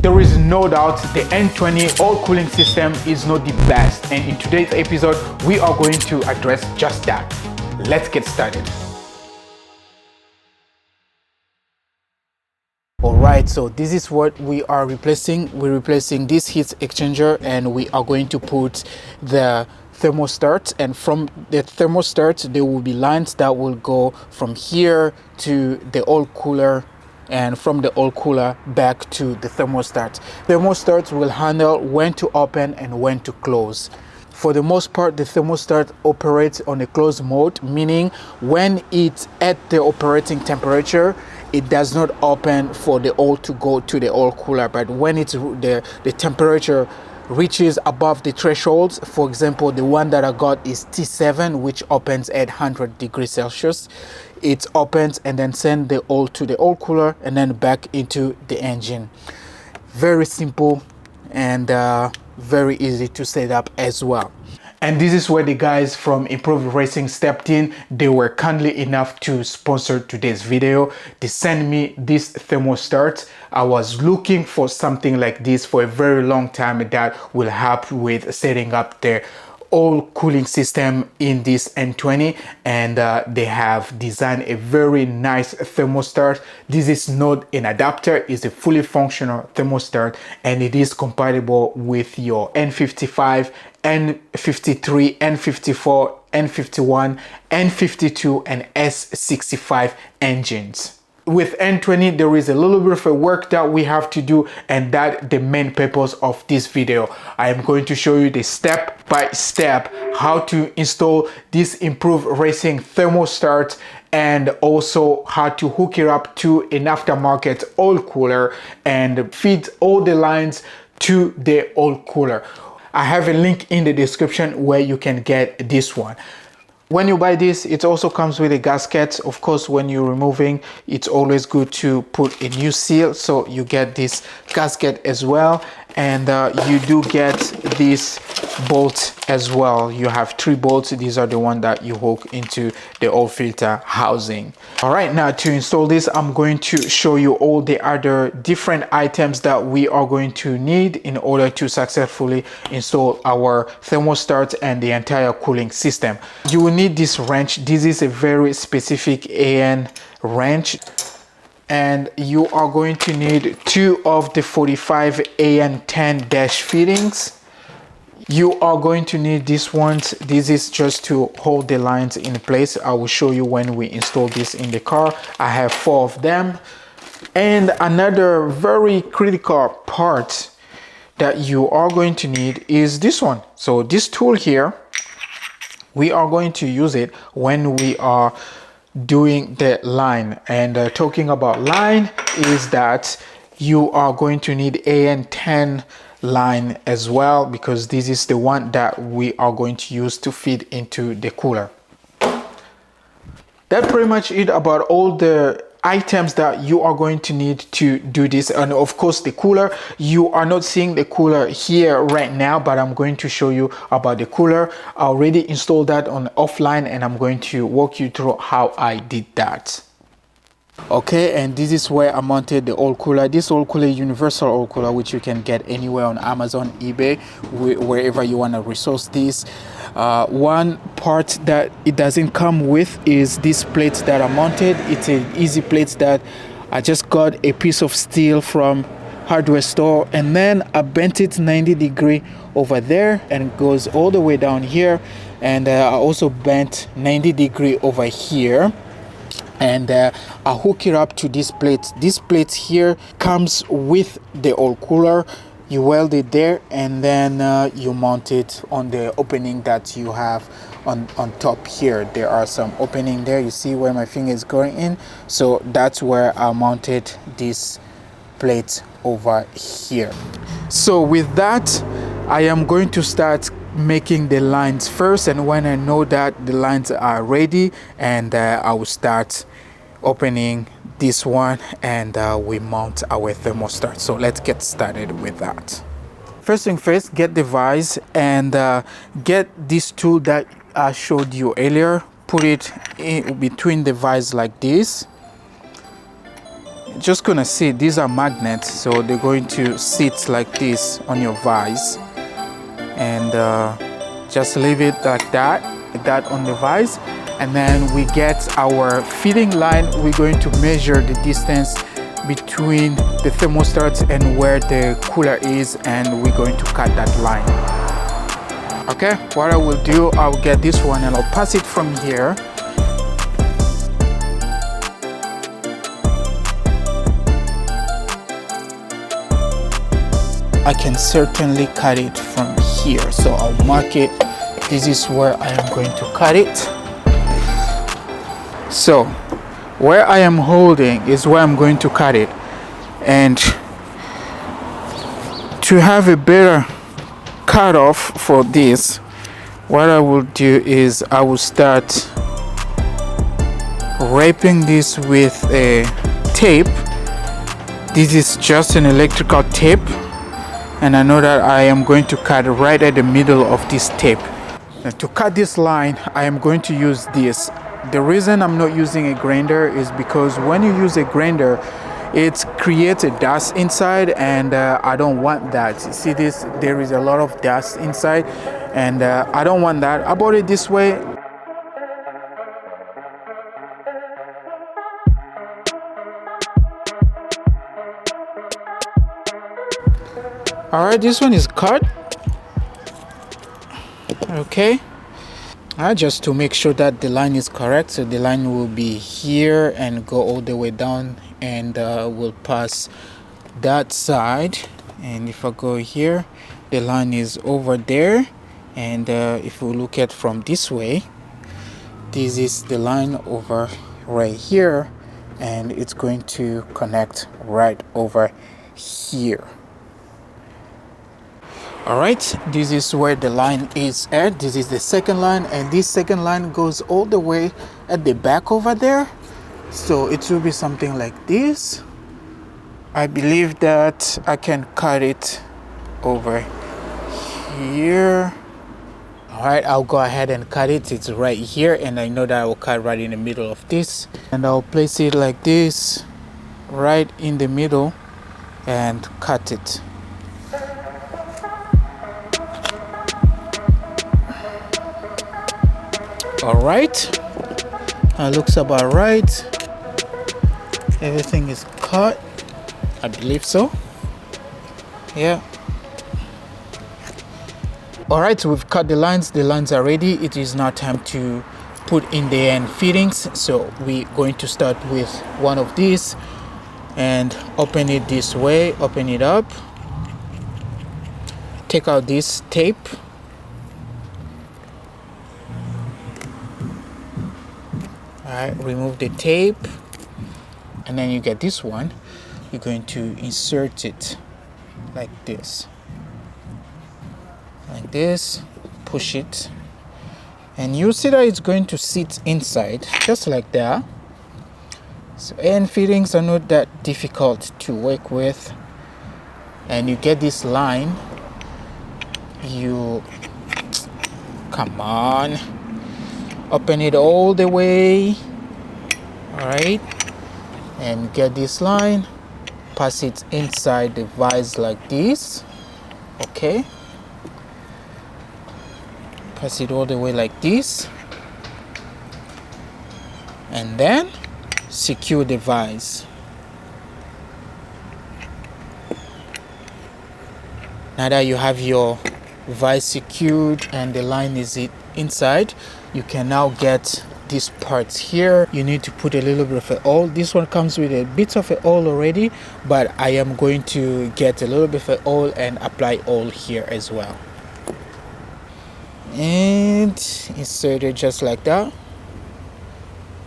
There is no doubt the N20 oil cooling system is not the best, and in today's episode we are going to address just that. Let's get started. Alright, so this is what we are replacing. We're replacing this heat exchanger and we are going to put the thermostat, and from the thermostat there will be lines that will go from here to the oil cooler, and from the oil cooler back to the thermostat. Thermostats will handle when to open and when to close. For the most part, the thermostat operates on a closed mode, meaning when it's at the operating temperature, it does not open for the oil to go to the oil cooler. But when it's the temperature reaches above the thresholds, for example, the one that I got is T7, which opens at 100 degrees Celsius. It opens and then send the oil to the oil cooler and then back into the engine. Very simple and very easy to set up as well. And this is where the guys from Improved Racing stepped in. They were kindly enough to sponsor today's video. They sent me this thermostat. I was looking for something like this for a very long time that will help with setting up the oil cooling system in this N20, and they have designed a very nice thermostat. This is not an adapter, it's a fully functional thermostat, and it is compatible with your N55, N53, N54, N51, N52 and S65 engines. With N20 there is a little bit of a work that we have to do, and that the main purpose of this video. I am going to show you the step by step how to install this Improved Racing thermostat, and also how to hook it up to an aftermarket oil cooler and feed all the lines to the oil cooler. I have a link in the description where you can get this one. When you buy this, it also comes with a gasket. Of course, when you're removing, it's always good to put a new seal, so you get this gasket as well, and you do get this bolt as well. You have 3 bolts. These are the one that you hook into the oil filter housing. All right, now to install this, I'm going to show you all the other different items that we are going to need in order to successfully install our thermostat and the entire cooling system. You will need this wrench. This is a very specific AN wrench, and you are going to need 2 of the 45 AN10 dash fittings. You are going to need these ones. This is just to hold the lines in place. I will show you when we install this in the car. I have 4 of them. And another very critical part that you are going to need is this one. So this tool here, we are going to use it when we are doing the line. And talking about line is that you are going to need AN10 line as well, because this is the one that we are going to use to feed into the cooler. That's pretty much it about all the items that you are going to need to do this. And of course the cooler, you are not seeing the cooler here right now, but I'm going to show you about the cooler. I already installed that on offline, and I'm going to walk you through how I did that. Okay, and this is where I mounted the oil cooler. This oil cooler, universal oil cooler, which you can get anywhere on Amazon, eBay, wherever you want to resource this. One part that it doesn't come with is this plate that I mounted. It's an easy plate that I just got a piece of steel from hardware store, and then I bent it 90 degree over there, and it goes all the way down here, and I also bent 90 degree over here, and I hook it up to this plate. This plate here comes with the oil cooler. You weld it there, and then you mount it on the opening that you have on top here. There are some opening there. You see where my finger is going in, so that's where I mounted this plate over here. So with that, I am going to start making the lines first, and when I know that the lines are ready, and I will start opening this one, and we mount our thermostat. So let's get started with that. First thing first, get the vise and get this tool that I showed you earlier. Put it in between the vise like this. just gonna sit. These are magnets, so they're going to sit like this on your vise, and just leave it like that on the vise. And then we get our fitting line. We're going to measure the distance between the thermostat and where the cooler is, and we're going to cut that line. Okay, what I will do, I'll get this one and I'll pass it from here. I can certainly cut it from here, so I'll mark it. This is where I am going to cut it. So where I am holding is where I'm going to cut it. And to have a better cutoff for this, what I will do is I will start wrapping this with a tape. This is just an electrical tape, and I know that I am going to cut right at the middle of this tape. And to cut this line, I am going to use this. The reason I'm not using a grinder is because when you use a grinder, it creates a dust inside, and I don't want that. See this? There is a lot of dust inside, and I don't want that. I bought it this way. All right, this one is cut. Okay. Just to make sure that the line is correct, so the line will be here and go all the way down, and will pass that side. And if I go here, the line is over there, and if we look at from this way, this is the line over right here, and it's going to connect right over here. All right, this is where the line is at. This is the second line, and this second line goes all the way at the back over there. So it will be something like this. I believe that I can cut it over here. All right, I'll go ahead and cut it. It's right here, and I know that I will cut right in the middle of this, and I'll place it like this right in the middle and cut it. All right, looks about right. Everything is cut, I believe so. Yeah. All right, so we've cut the lines are ready. It is now time to put in the end fittings. So we're going to start with one of these and open it this way. Open it up, take out this tape. Alright, remove the tape, and then you get this one. You're going to insert it like this, push it, and you'll see that it's going to sit inside just like that. So end fittings are not that difficult to work with, and you get this line. Come on, open it all the way. All right, and get this line, pass it inside the vise like this. Okay, pass it all the way like this, and then secure the vise. Now that you have your vise secured and the line is inside, you can now get these parts here. You need to put a little bit of oil. This one comes with a bit of oil already, but I am going to get a little bit of oil and apply oil here as well, and insert it just like that.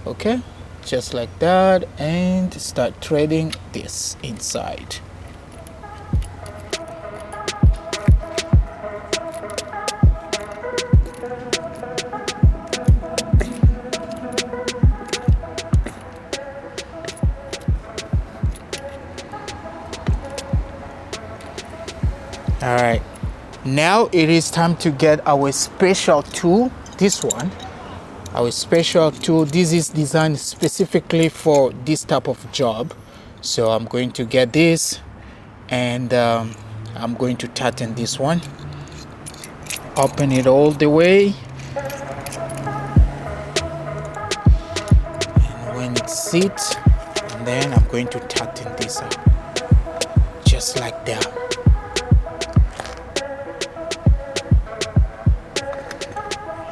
Okay, just like that, and start threading this inside. All right, now it is time to get our special tool. This one, our special tool, this is designed specifically for this type of job. So I'm going to get this, and I'm going to tighten this one, open it all the way, and when it sits, and then I'm going to tighten this up just like that.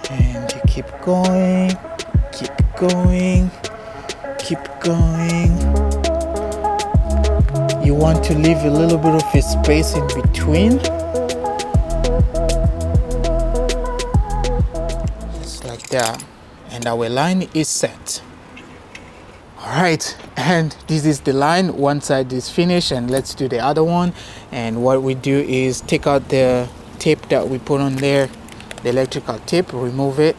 And you keep going, keep going, keep going. You want to leave a little bit of a space in between, just like that, and our line is set. All right, and this is the line. One side is finished, and let's do the other one. And what we do is take out the tape that we put on there, the electrical tape, remove it.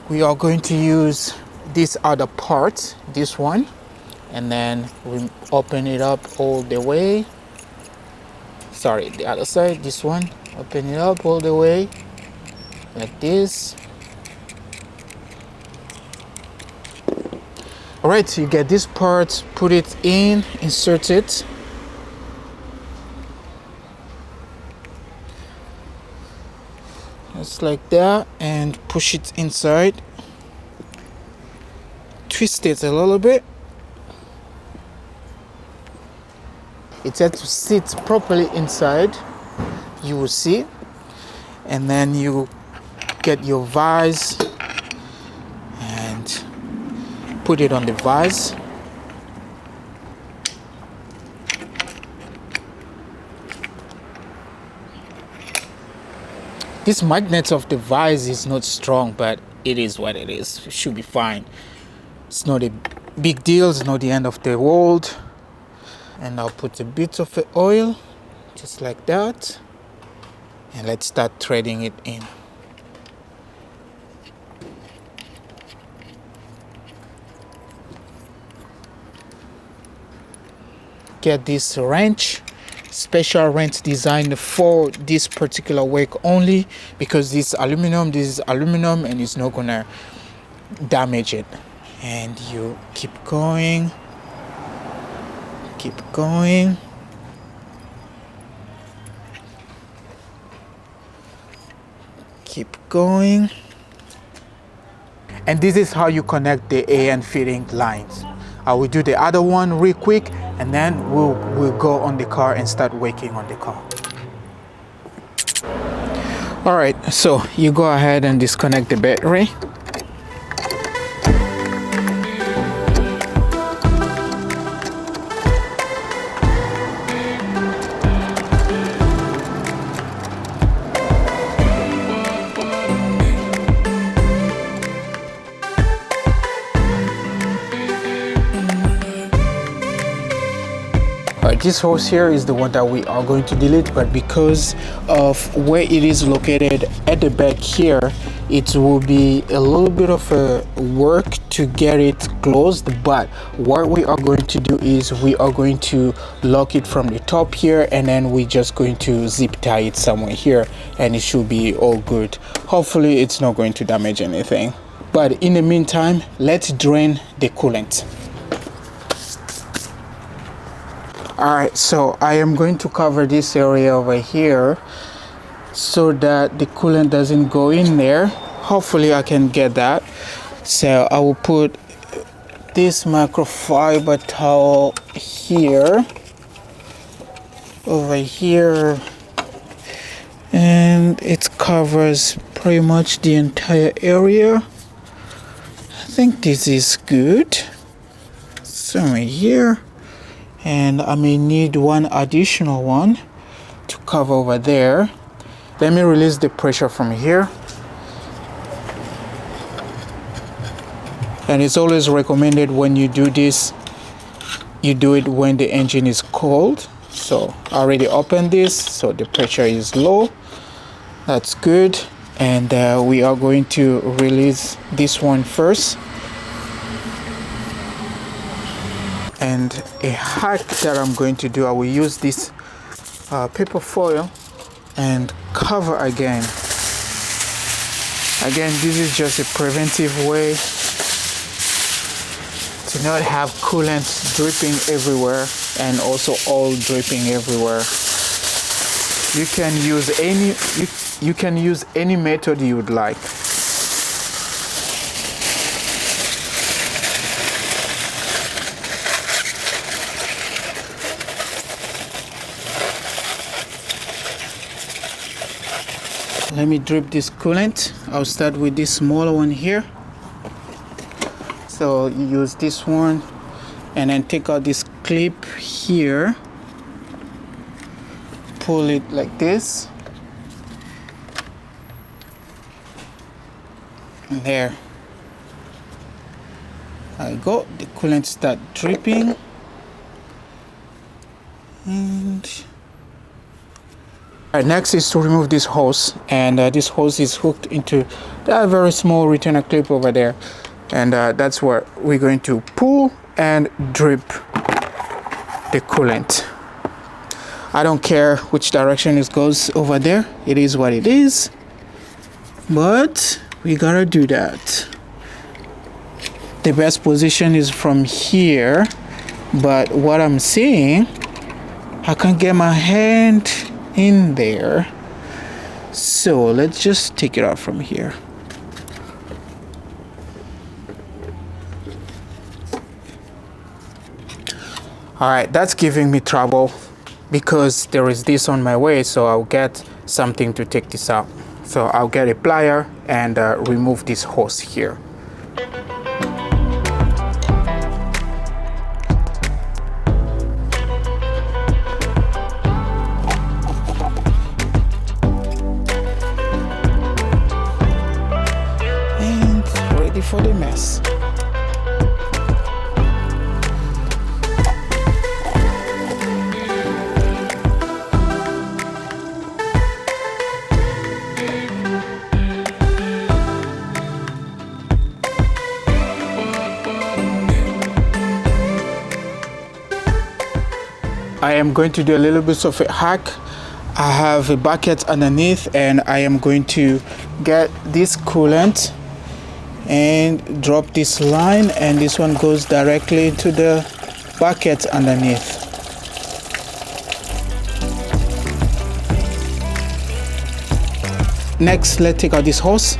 We are going to use this other part, this one, and then we open it up all the way. Sorry, the other side, this one, open it up all the way like this. All right, so you get this part, put it in, insert it. Just like that, and push it inside. Twist it a little bit. It has to sit properly inside, you will see. And then you get your vise and put it on the vise. This magnet of the vise is not strong, but it is what it is. It should be fine. It's not a big deal, it's not the end of the world. And I'll put a bit of the oil, just like that. And let's start threading it in. Get this wrench, special wrench designed for this particular work only, because this is aluminum and it's not gonna damage it. And you keep going, keep going. Keep going. And this is how you connect the AN fitting lines. I will do the other one real quick, and then we'll go on the car and start working on the car. All right, so you go ahead and disconnect the battery. This hose here is the one that we are going to delete, but because of where it is located at the back here, it will be a little bit of a work to get it closed. But what we are going to do is we are going to lock it from the top here, and then we're just going to zip tie it somewhere here, and it should be all good. Hopefully it's not going to damage anything. But in the meantime, let's drain the coolant. Alright, so I am going to cover this area over here so that the coolant doesn't go in there. Hopefully I can get that. So I will put this microfiber towel here, over here, and it covers pretty much the entire area. I think this is good. Somewhere here. And I may need one additional one to cover over there. Let me release the pressure from here. And it's always recommended when you do this, you do it when the engine is cold. So I already opened this, so the pressure is low. That's good. And we are going to release this one first. And a hack that I'm going to do, I will use this paper foil and cover again. Again, this is just a preventive way to not have coolant dripping everywhere and also oil dripping everywhere. You can use any method you would like. Let me drip this coolant. I'll start with this smaller one here. So you use this one and then take out this clip here, pull it like this, and there I go. The coolant start dripping, and next is to remove this hose, and this hose is hooked into that very small retainer clip over there, and that's where we're going to pull and drip the coolant. I don't care which direction it goes over there, it is what it is, but we gotta do that. The best position is from here, but what I'm seeing, I can't get my hand in there, so let's just take it out from here. All right, that's giving me trouble because there is this on my way, so I'll get something to take this out. So I'll get a plier and remove this hose here. For the mess. I am going to do a little bit of a hack. I have a bucket underneath and I am going to get this coolant and drop this line, and this one goes directly into the bucket underneath. Next, let's take out this hose.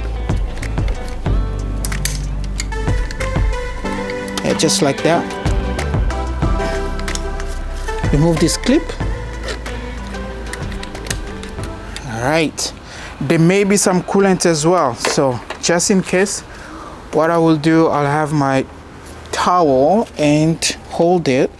Yeah, just like that. Remove this clip. All right. There may be some coolant as well, so just in case, what I will do, I'll have my towel and hold it.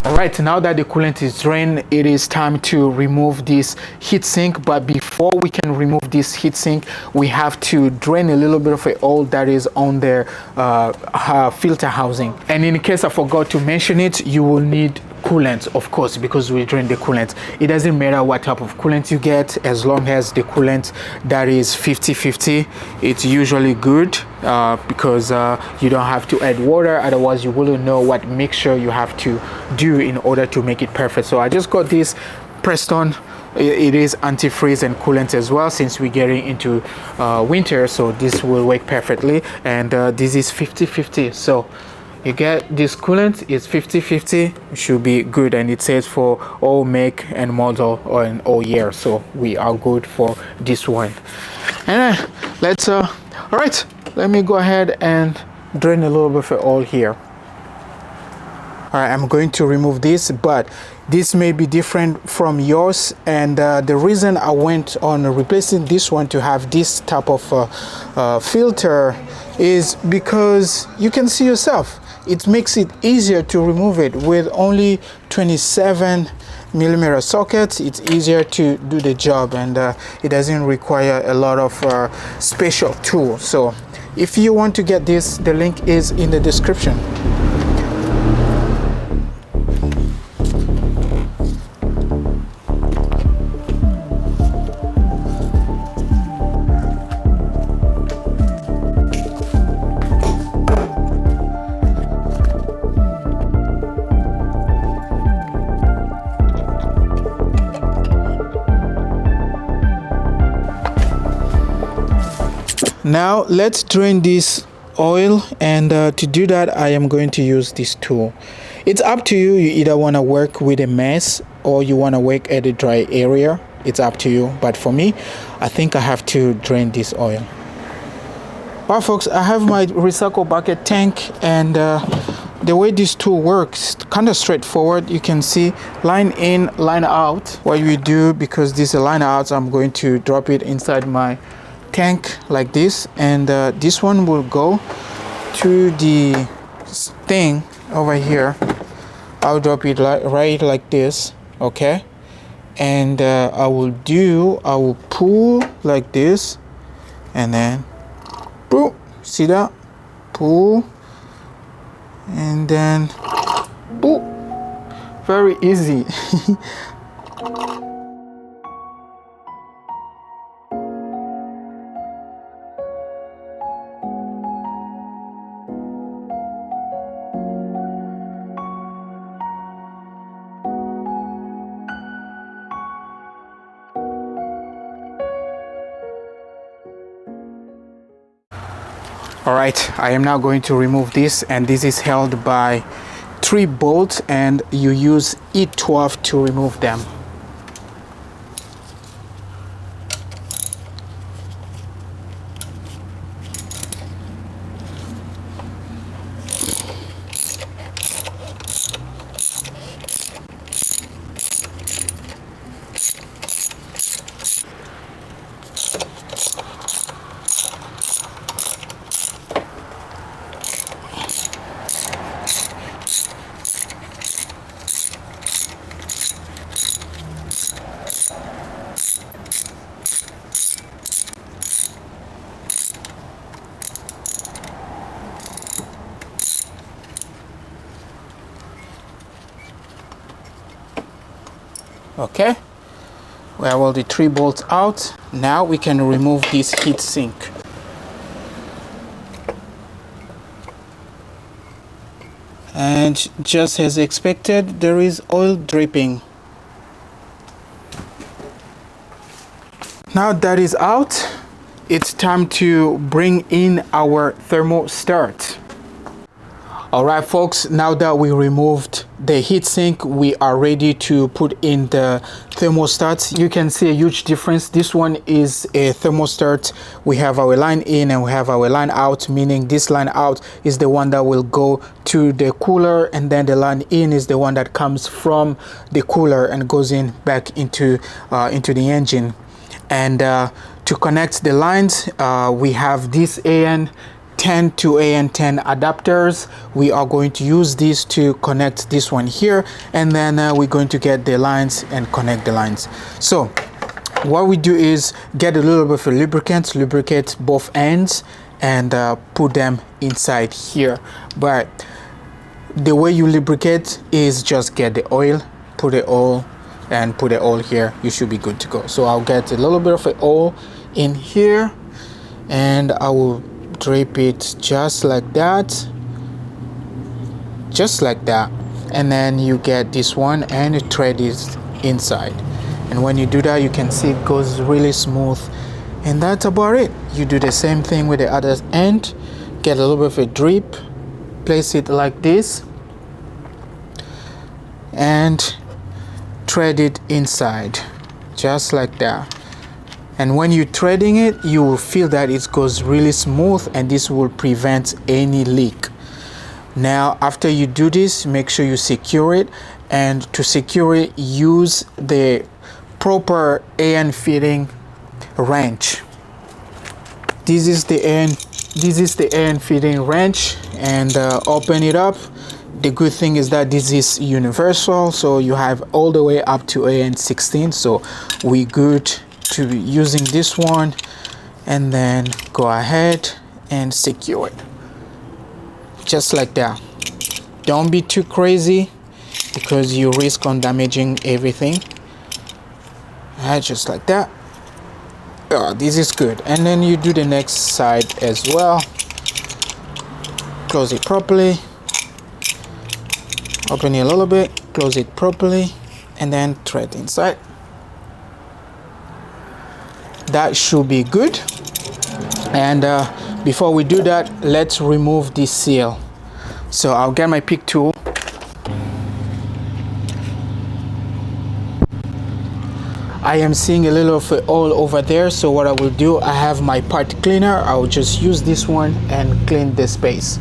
All right, now that the coolant is drained, it is time to remove this heatsink. But before we can remove this heatsink, we have to drain a little bit of the oil that is on the filter housing. And in case I forgot to mention it, you will need coolant, of course, because we drain the coolant. It doesn't matter what type of coolant you get, as long as the coolant that is 50-50, it's usually good, because you don't have to add water, otherwise you wouldn't know what mixture you have to do in order to make it perfect. So I just got this pressed on. It is antifreeze and coolant as well, since we're getting into winter, so this will work perfectly. And this is 50-50, so you get this coolant is 50-50, should be good, and it says for all make and model and all year, so we are good for this one. And let's all right, let me go ahead and drain a little bit of oil here. All right, I'm going to remove this, but this may be different from yours, and the reason I went on replacing this one to have this type of filter is because you can see yourself, it makes it easier to remove it. With only 27mm sockets, it's easier to do the job, and it doesn't require a lot of special tools. So if you want to get this, the link is in the description. Now let's drain this oil, and to do that I am going to use this tool. It's up to you. You either want to work with a mess or you want to work at a dry area. It's up to you, but for me, I think I have to drain this oil. Alright folks, I have my recycle bucket tank, and the way this tool works, kind of straightforward. You can see line in, line out. What you do, because this is a line out, I'm going to drop it inside my tank like this, and this one will go to the thing over here. I'll drop it right like this, okay? And I will pull like this, and then boom, see that? Pull, and then boom. Very easy. All right, I am now going to remove this, and this is held by 3 bolts, and you use E12 to remove them. Okay, we have all the 3 bolts out. Now we can remove this heat sink. And just as expected, there is oil dripping. Now that is out, it's time to bring in our thermostat. All right folks, now that we removed the heatsink, we are ready to put in the thermostat. You can see a huge difference. This one is a thermostat. We have our line in and we have our line out, meaning this line out is the one that will go to the cooler, and then the line in is the one that comes from the cooler and goes in back into the engine. And to connect the lines, we have this AN10 to AN10 adapters. We are going to use these to connect this one here, and then we're going to get the lines and connect the lines. So what we do is get a little bit of lubricate both ends, and put them inside here. But the way you lubricate is just get the oil, put the oil, and put the oil here. You should be good to go. So I'll get a little bit of oil in here, and I will drape it just like that, and then you get this one and you thread it inside, and when you do that, you can see it goes really smooth, and that's about it. You do the same thing with the other end, get a little bit of a drip, place it like this, and thread it inside just like that. And when you're threading it, you will feel that it goes really smooth, and this will prevent any leak. Now after you do this, make sure you secure it, and to secure it, use the proper AN fitting wrench. This is the AN fitting wrench, and open it up. The good thing is that this is universal, so you have all the way up to AN16, so we good to be using this one. And then go ahead and secure it just like that. Don't be too crazy, because you risk on damaging everything. Just like that. This is good. And then you do the next side as well. Close it properly, open it a little bit, close it properly, and then thread inside. That should be good. And before we do that, let's remove this seal. So I'll get my pick tool. I am seeing a little of oil over there, so what I will do, I have my part cleaner. I will just use this one and clean the space.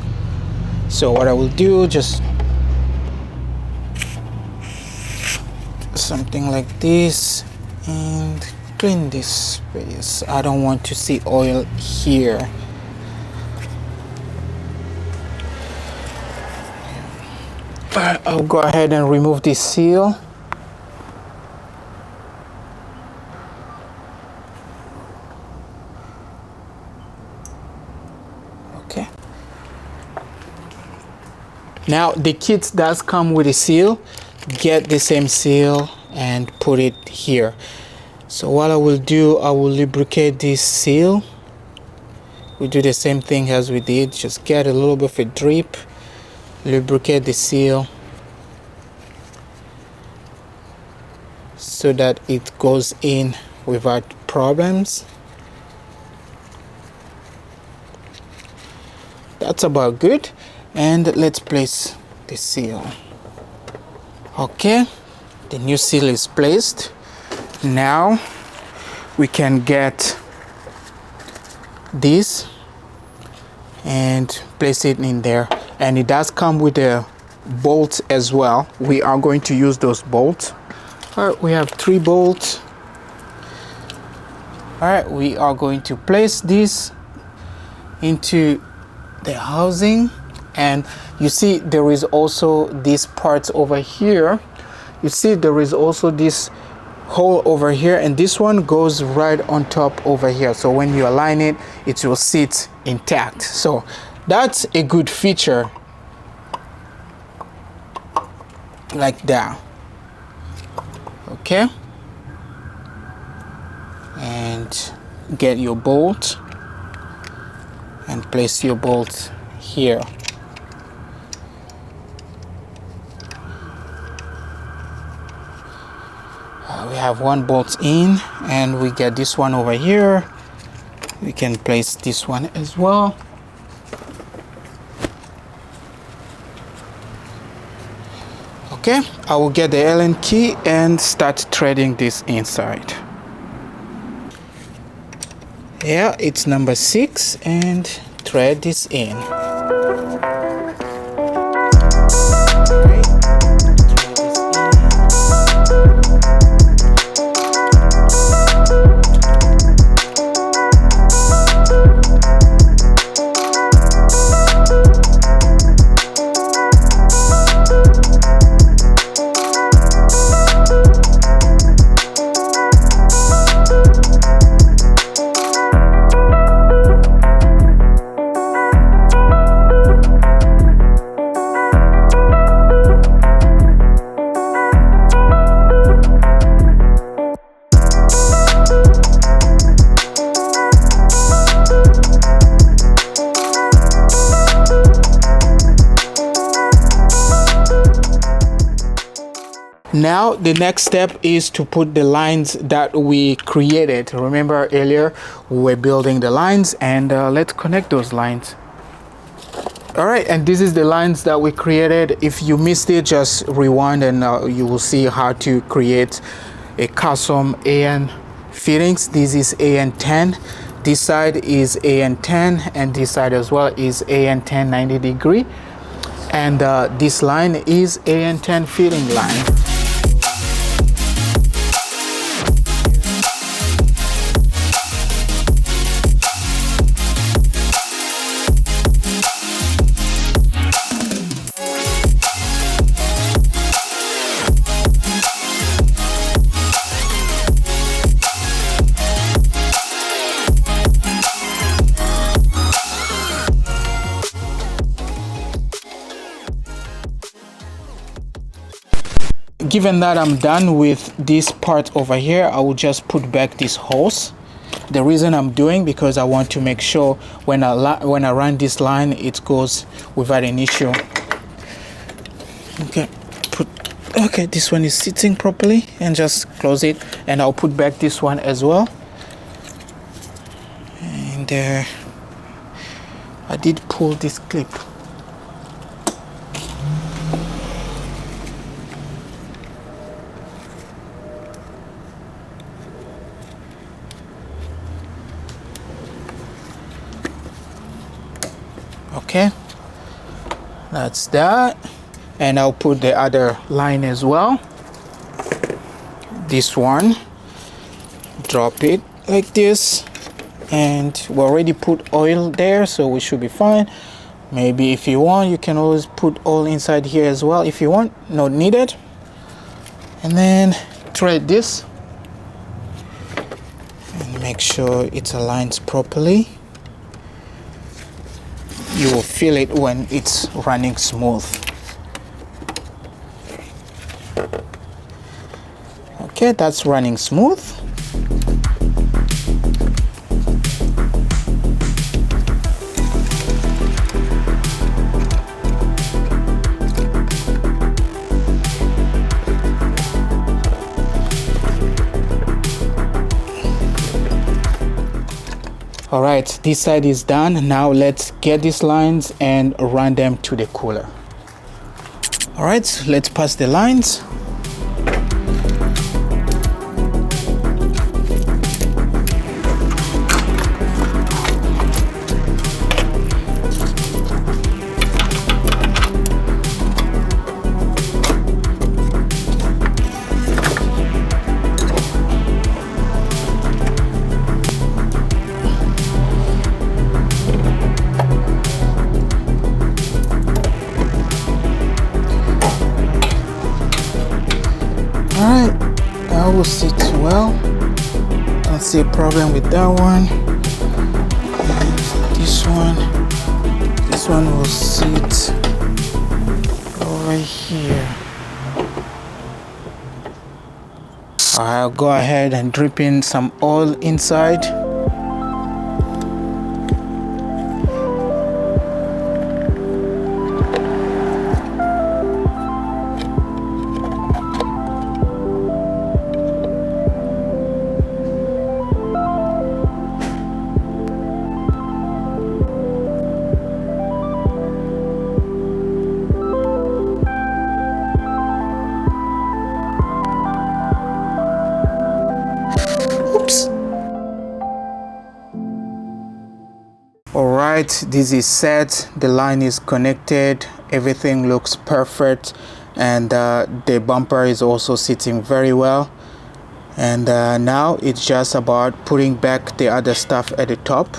So what I will do, just something like this and clean this space. I don't want to see oil here. Alright, I'll go ahead and remove this seal. Okay. Now the kit does come with a seal. Get the same seal and put it here. So what I will do, I will lubricate this seal. We do the same thing as we did. Just get a little bit of a drip. Lubricate the seal so that it goes in without problems. That's about good. And let's place the seal. Okay, the new seal is placed. Now we can get this and place it in there. And it does come with a bolt as well. We are going to use those bolts. All right, we have 3 bolts. All right, we are going to place this into the housing. And you see there is also this part over here. You see there is also this hole over here, and this one goes right on top over here. So when you align it, it will sit intact. So that's a good feature, like that. Okay, and get your bolt and place your bolt here. We have 1 bolt in, and we get this one over here. We can place this one as well. Okay, I will get the Allen key and start threading this inside. Yeah, it's number 6, and thread this in. Now the next step is to put the lines that we created. Remember earlier we were building the lines, and let's connect those lines. All right, and this is the lines that we created. If you missed it, just rewind and you will see how to create a custom AN fittings. This is AN10, this side is AN10, and this side as well is AN10 90 degree, and this line is AN10 fitting line. Given that I'm done with this part over here, I will just put back this hose. The reason I'm doing, because I want to make sure when I run this line, it goes without an issue. Okay, this one is sitting properly, and just close it, and I'll put back this one as well. And I did pull this clip. Okay, that's that. And I'll put the other line as well. This one, drop it like this, and we already put oil there, so we should be fine. Maybe if you want, you can always put oil inside here as well if you want. Not needed. And then thread this and make sure it aligns properly. You will feel it when it's running smooth. Okay, that's running smooth. All right, this side is done. Now let's get these lines and run them to the cooler. All right, let's pass the lines. Alright, that will sit well. Don't see a problem with that one. This one will sit over here. I'll go ahead and drip in some oil inside. Alright, this is set, the line is connected, everything looks perfect, and the bumper is also sitting very well. And now it's just about putting back the other stuff at the top.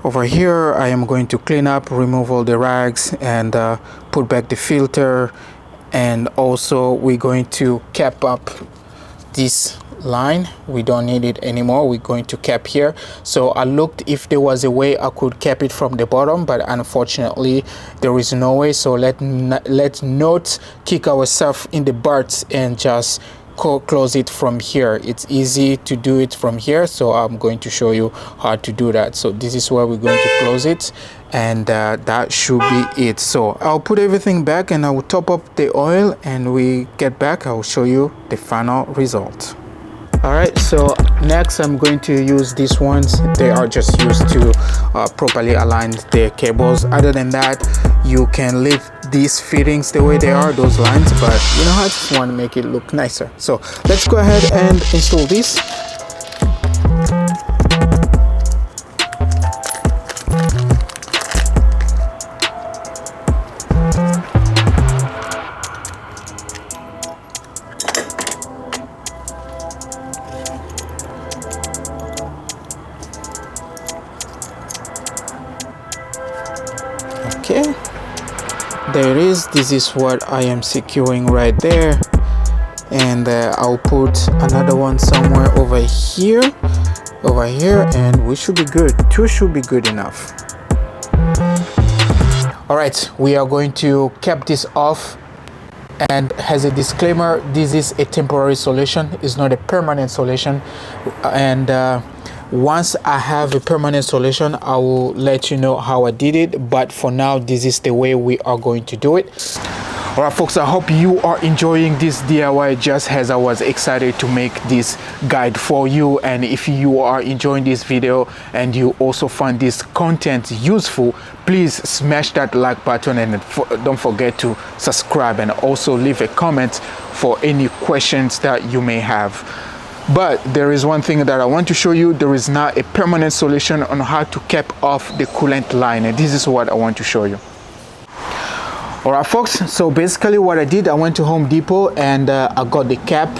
Over here I am going to clean up, remove all the rags, and put back the filter, and also we're going to cap up this line. We don't need it anymore. We're going to cap here. So I looked if there was a way I could cap it from the bottom, but unfortunately there is no way. So let's not kick ourselves in the butt and just close it from here. It's easy to do it from here, so I'm going to show you how to do that. So this is where we're going to close it, and that should be it. So I'll put everything back and I will top up the oil, and we get back, I will show you the final result. All right, so next I'm going to use these ones. They are just used to properly align the cables. Other than that, you can leave these fittings the way they are, those lines, but you know, I just want to make it look nicer. So let's go ahead and install this. Okay, there it is. This is what I am securing right there, and I'll put another one somewhere over here, and we should be good. Two should be good enough. All right, we are going to cap this off, and as a disclaimer, this is a temporary solution, it's not a permanent solution, and once I have a permanent solution, I will let you know how I did it, but for now this is the way we are going to do it. All right, folks, I hope you are enjoying this DIY just as I was excited to make this guide for you. And if you are enjoying this video and you also find this content useful, please smash that like button and don't forget to subscribe, and also leave a comment for any questions that you may have. But there is one thing that I want to show you. There is now a permanent solution on how to cap off the coolant line, and this is what I want to show you. All right, folks, so basically what I did, I went to Home Depot and I got the cap.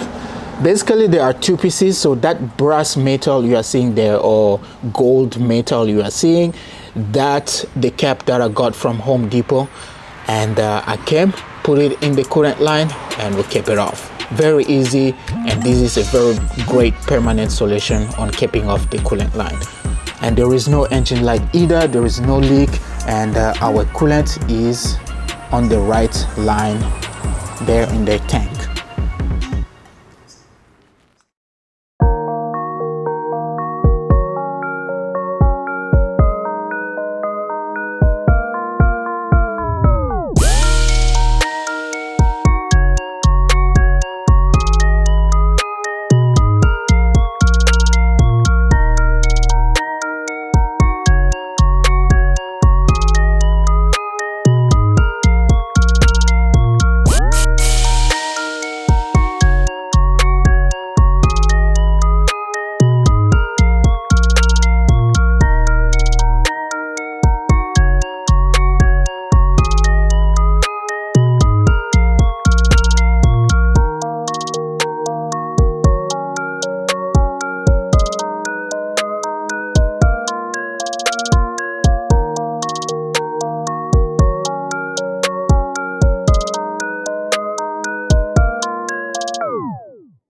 Basically there are two pieces. So that brass metal you are seeing there, or gold metal you are seeing, that's the cap that I got from Home Depot. And I came, put it in the coolant line, and we kept it off. Very easy, and this is a very great permanent solution on keeping off the coolant line. And there is no engine light either, there is no leak, and our coolant is on the right line there in the tank.